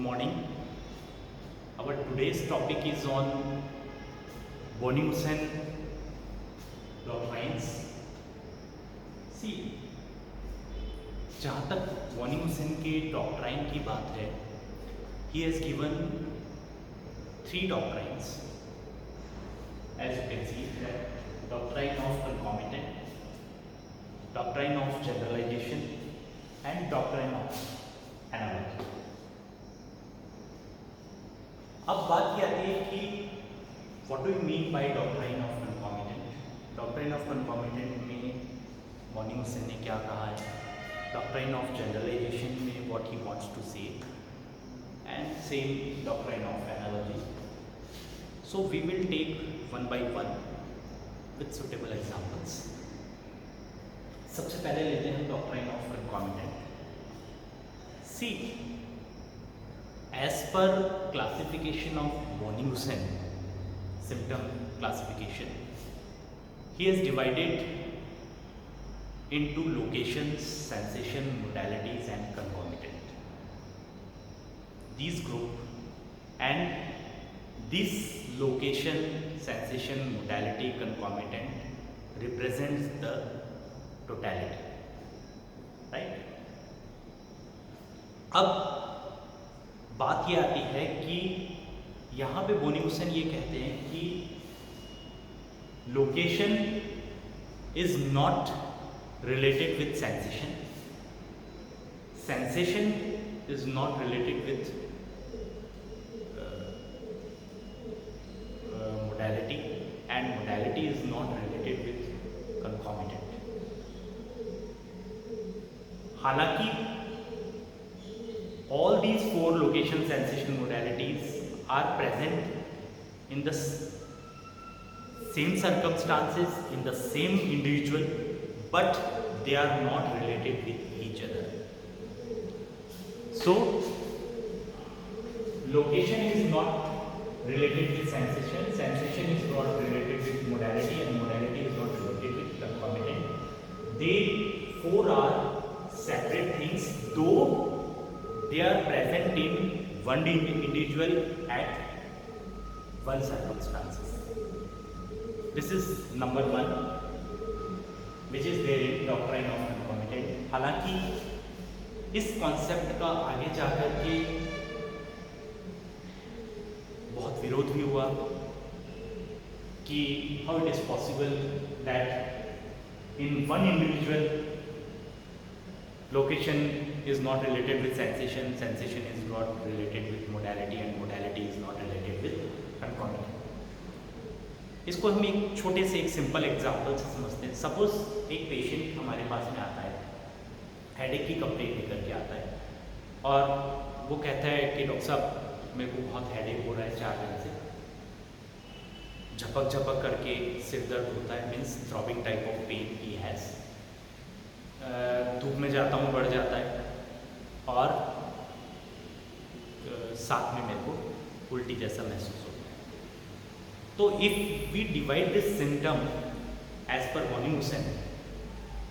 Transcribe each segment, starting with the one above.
morning. Our today's topic is on Boni-Hussain doctrines. See, जहाँ तक बॉनी-हुसैन के डॉक्ट्राइन की बात है, he has given 3 doctrines. As you can see, that doctrine of concomitant, doctrine of generalization, and doctrine of analogy. अब बात ये आती है कि what do you mean by doctrine of concomitant? Doctrine of concomitant में बॉनी-हुसैन ने क्या कहा है? Doctrine of generalization में what he wants to say, and same doctrine of analogy. So we will take one by one with suitable examples. सबसे पहले लेते हैं doctrine of concomitant. See, as per classification of Boni-Hussain, symptom classification, he has divided into locations, sensation, modalities, and concomitant. These group and this location, sensation, modality, concomitant represents the totality, right? अब बात ये आती है कि यहाँ पे बॉनी-हुसैन ये कहते हैं कि location is not related with sensation, sensation is not related with modality, and modality is not related with concomitant. हालांकि all these 4 location, sensation, modalities are present in the same circumstances, in the same individual, but they are not related with each other. So location is not related with sensation, sensation is not related with modality, and modality is not related with concomitant. They 4 are separate things, though they are present in one individual at one circumstances. This is number 1, which is there in doctrine of concomitant. हालांकि इस concept का आगे जाकर के बहुत विरोध भी हुआ कि how it is possible that in one individual location is not related with sensation, sensation is not related with modality, and modality is not related with concomitant. इसको हम एक छोटे से एक सिंपल एग्जांपल से समझते हैं. सपोज एक पेशेंट हमारे पास में आता है, हेडेक की कंप्लेंट लेकर के आता है, और वो कहता है कि डॉक्टर साहब मेरे को बहुत हेडेक हो रहा है 4 दिन से, झपक झपक करके सिर दर्द होता है, means throbbing type of pain he has. धूप में जाता हूँ बढ़ जाता है, और साथ में मेरे को उल्टी जैसा महसूस होता है. So if we divide this symptom as per Boni-Hussain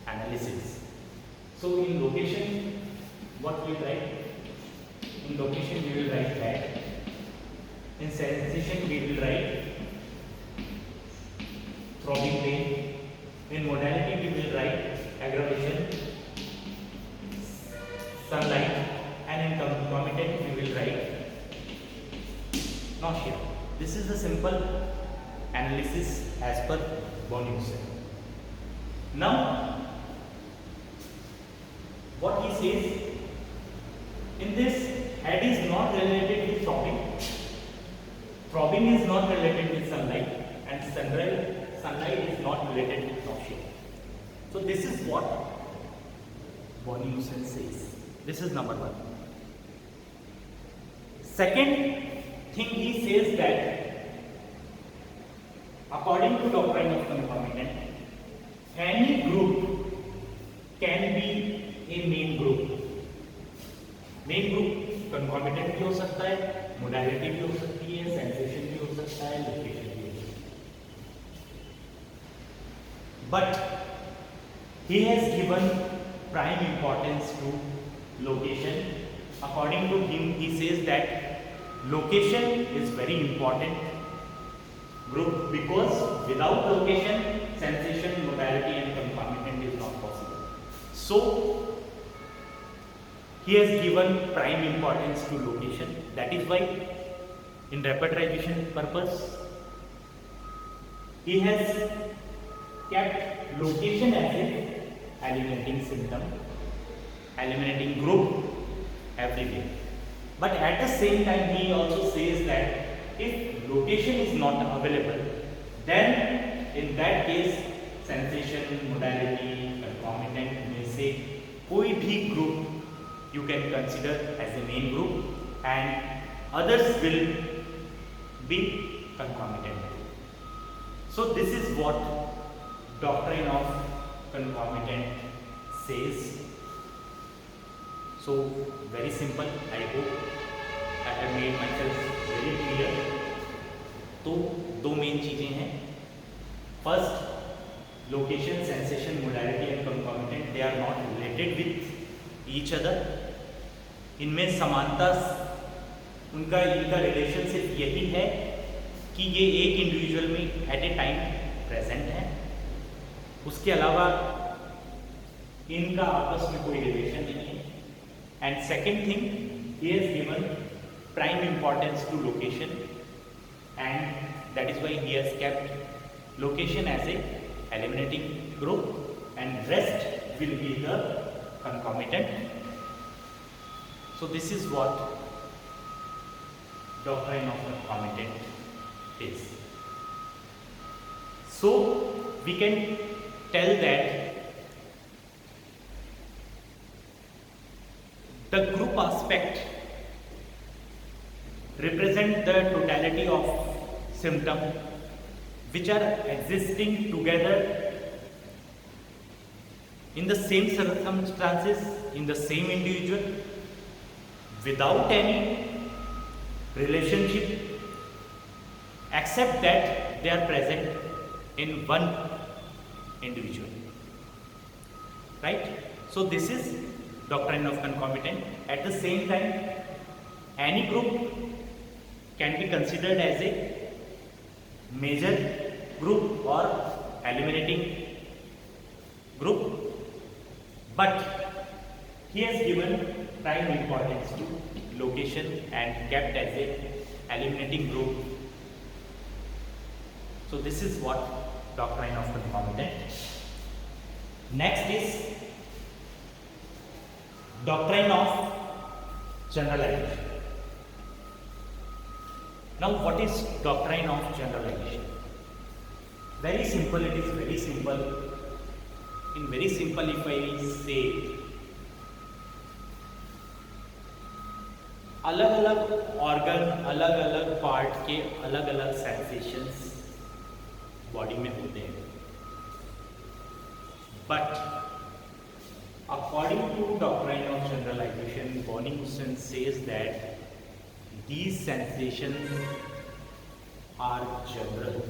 analysis, so in location what we write? In location we will write that. In sensation we will write throbbing pain. In modality we will write aggravation, sunlight, and in concomitant we will write nausea. This is the simple analysis as per Boni-Hussain. Now, what he says in this, head is not related with throbbing, throbbing is not related with sunlight, and sunlight is not related with nausea. So this is what Boni-Hussain says. This is number 1. Second thing he says that according to doctrine of concomitant, any group can be a main group. Main group concomitant भी हो सकता है, modality भी हो सकती है, sensation भी हो सकता है, location भी हो सकता है. But he has given prime importance to location, according to him, he says that location is very important group, because without location, sensation, modality and concomitant is not possible. So he has given prime importance to location. That is why in repertorization purpose, he has kept location as a eliminating symptom, eliminating group everywhere. But at the same time, he also says that if location is not available, then in that case sensation, modality, concomitant में से कोई भी group you can consider as a main group and others will be concomitant. So this is what doctrine of concomitant says. So very simple. I hope I have made myself very clear. तो दो main चीज़ें हैं. First, location, sensation, modality and concomitant, they are not related with each other. इनमें समानता, इनका relation सिर्फ यही है कि ये एक इंडिविजुअल में एट ए टाइम प्रेजेंट है. उसके अलावा इनका आपस में कोई रिलेशन नहीं है. And second thing, he has given prime importance to location, and that is why he has kept location as a eliminating group and rest will be the concomitant. So this is what doctrine of concomitant is. So we can tell that the group aspect represent the totality of symptom which are existing together in the same circumstances, in the same individual, without any relationship, except that they are present in one individual. Right? So this is doctrine of concomitant. At the same time, any group can be considered as a major group or eliminating group, but he has given prime importance to location and kept as a eliminating group. So this is what doctrine of concomitant. Next is doctrine of generalization. Now what is doctrine of generalization? Very simple, it is very simple. In very simple, if I say, अलग अलग organ, अलग अलग part के अलग अलग sensations body में होते हैं, but according to doctrine of generalization, Bonnie-Usson says that these sensations are general.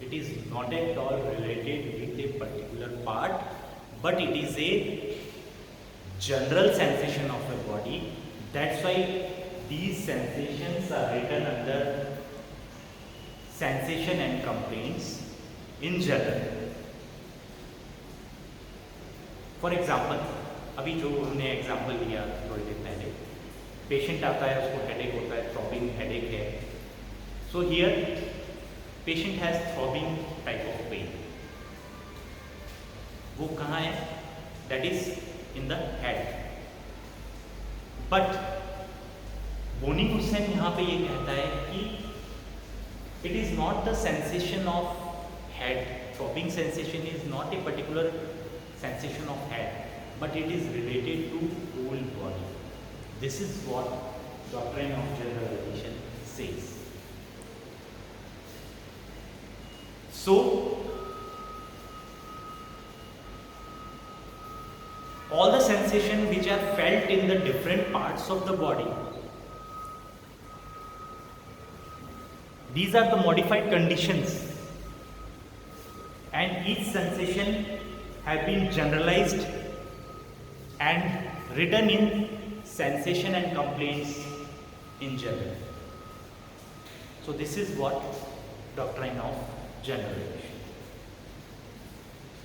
It is not at all related with a particular part, but it is a general sensation of a body. That's why these sensations are written under sensation and complaints in general. For example, अभी जो हमने example लिया थोड़ी देर पहले, patient आता है, उसको headache होता है, थ्रॉबिंग हेडेक है. So here patient has throbbing type of pain. वो कहाँ है? That is in the head. But Boenninghausen यहाँ पे ये कहता है कि it is not the sensation of head. Throbbing sensation is not a particular sensation of head, but it is related to whole body. This is what doctrine of generalization says. So all the sensations which are felt in the different parts of the body, these are the modified conditions, and each sensation have been generalized and written in sensation and complaints in general. So this is what doctrine of general relation.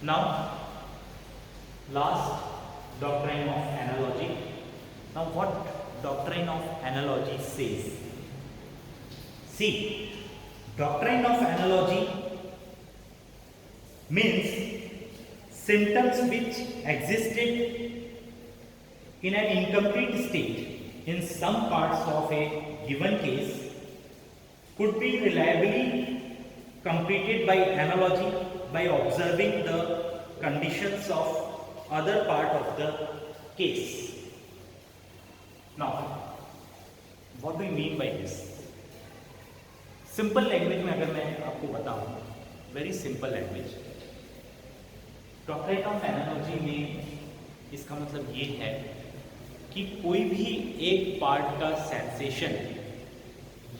Now, last, doctrine of analogy. Now, what doctrine of analogy says? See, doctrine of analogy means symptoms which existed in an incomplete state in some parts of a given case could be reliably completed by analogy by observing the conditions of other part of the case. Now, what do you mean by this? Simple language में अगर मैं आपको बताऊं, very simple language, doctrine of analogy में इसका मतलब ये है कि कोई भी एक पार्ट का सेंसेशन,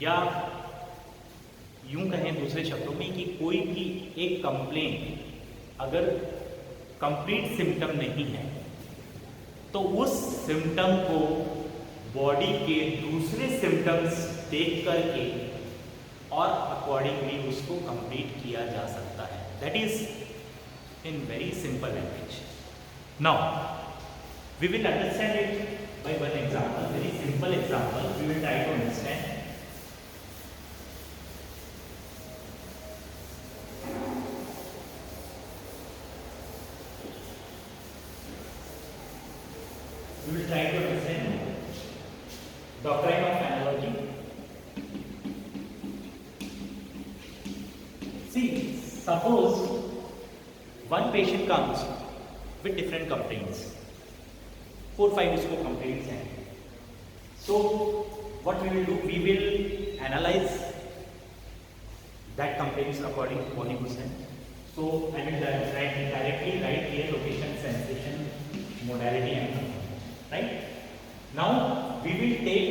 या यूं कहें दूसरे शब्दों में कि कोई भी एक कंप्लेंट अगर कंप्लीट सिम्टम नहीं है तो उस सिम्टम को बॉडी के दूसरे सिम्टम्स देख करके और अकॉर्डिंगली उसको कंप्लीट किया जा सकता है. That is in very simple language. Now we will understand it by one example, very simple example. We will try to understand. We will try to understand doctrine of analogy. See, suppose one patient comes with different complaints. 4-5 उसको complaints हैं. So what we will do? We will analyze that complaints according to Bonnie-Hussen. So I will directly write here location, sensation, modality and component. Right? Now we will take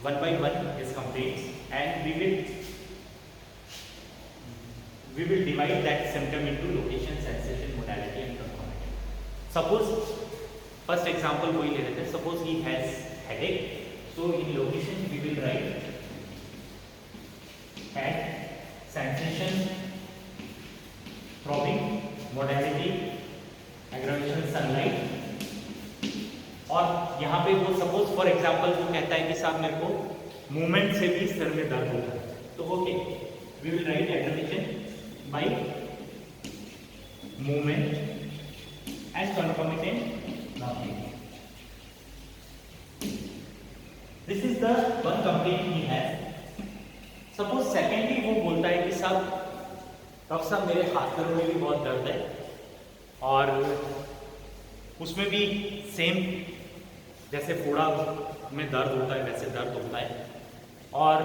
one by one his complaints and we will divide that symptom into location, sensation, modality and component. Suppose first example we will take. Suppose he has headache. So in location we will write head, sensation, throbbing, modality, aggravation, sunlight. और यहाँ पे वो suppose for example वो कहता है कि साहब मेरे को मूवमेंट से भी सर में दर्द होता है, तो okay we will write aggravation by movement and concomitant nothing. This is the one complaint he has. Suppose secondly वो बोलता है कि साहब डॉक्टर साहब मेरे हाथ पैरों में भी बहुत दर्द है और उसमें भी सेम जैसे फोड़ा में दर्द होता है वैसे दर्द होता है और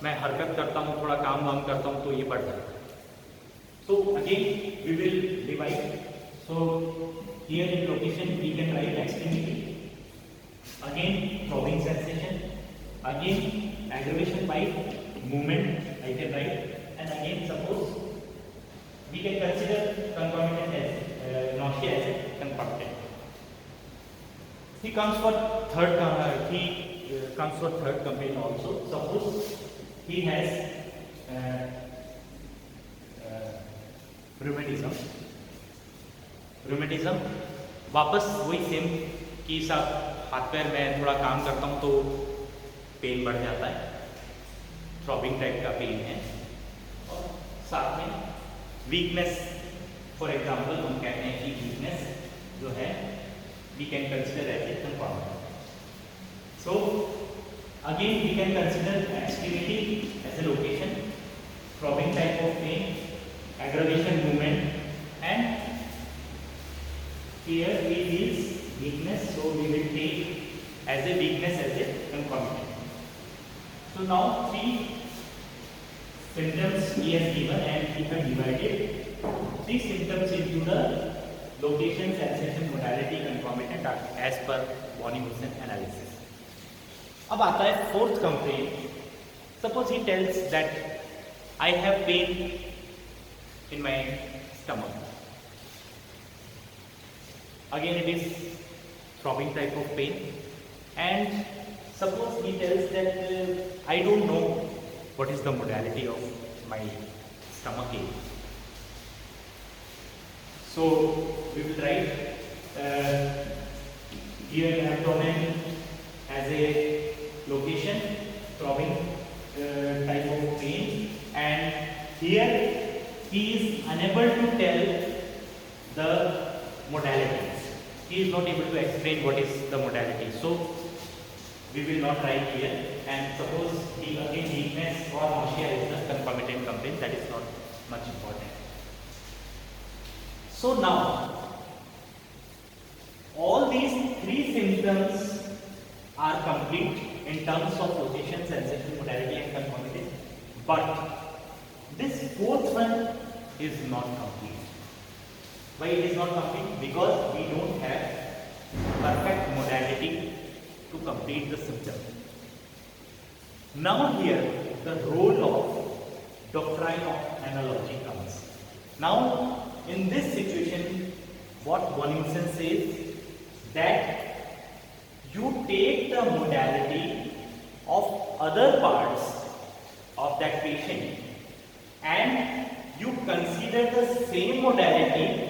मैं हरकत करता हूँ, थोड़ा काम वाम करता हूँ तो ये बढ़ जाता है. So again we will divide. So here in location we can write extremity, again throbbing sensation, again aggravation by movement I can write, and again suppose we can consider concomitant as nausea as a concomitant. He comes for third complaint also. Suppose he has rheumatism. वापस वही same कि साहब हाथ पैर में थोड़ा काम करता हूँ तो पेन बढ़ जाता है, थ्रॉबिंग टाइप का पेन है. और साथ में वीकनेस, फॉर एग्जांपल हम कहते हैं कि वीकनेस जो है we can consider as a compound. So again we can consider extremity as a location, throbbing type of pain, aggravation movement, and here we is weakness, so we will take as a weakness as a concomitant. So now three symptoms he has given and he has divided three symptoms into the location, sensation, modality, concomitant as per Bonnie-Hussen analysis. अब आता है fourth complaint. Suppose he tells that I have pain in my stomach. Again it is throbbing type of pain, and suppose he tells that I don't know what is the modality of my stomach ache. So we will write here abdomen as a location, throbbing type of pain, and here he is unable to tell the modalities. He is not able to explain what is the modality. So we will not write here, and suppose he again weakness or nausea is the concomitant complaint, that is not much important. So now all these three symptoms are complete in terms of location, sensation, modality and concomitant, but this fourth one is not complete. Why it is not complete? Because we don't have perfect modality to complete the symptom. Now here the role of doctrine of analogy comes. Now in this situation, what Bonington says, that you take the modality of other parts of that patient and you consider the same modality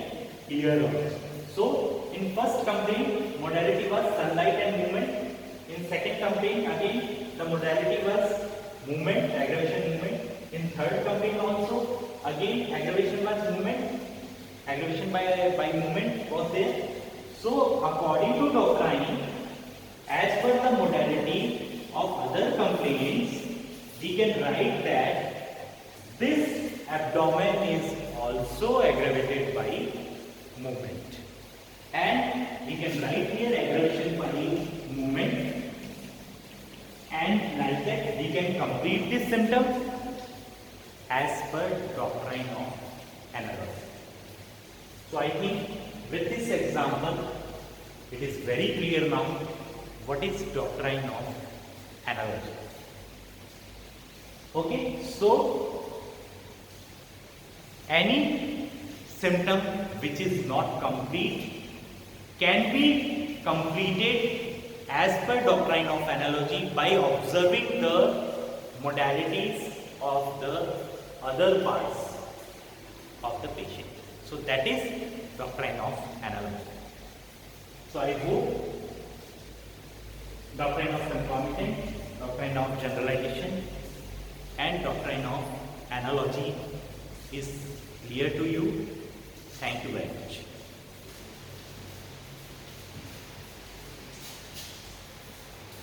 here also. So in first complaint, modality was sunlight and movement. In second complaint, again the modality was movement, aggravation movement. In third complaint also, again aggravation was movement. Aggravation by movement was there. So according to doctrine, as per the modality of other complaints, we can write that this abdomen is also aggravated by movement. And we can write here aggravation by movement, and like that we can complete this symptom as per doctrine of analogy. So I think with this example, it is very clear now what is doctrine of analogy. Okay, so any symptom which is not complete can be completed as per doctrine of analogy by observing the modalities of the other parts of the patient. So that is doctrine of analogy. So I hope doctrine of concomitant, doctrine of generalization and doctrine of analogy is clear to you. Thank you very much.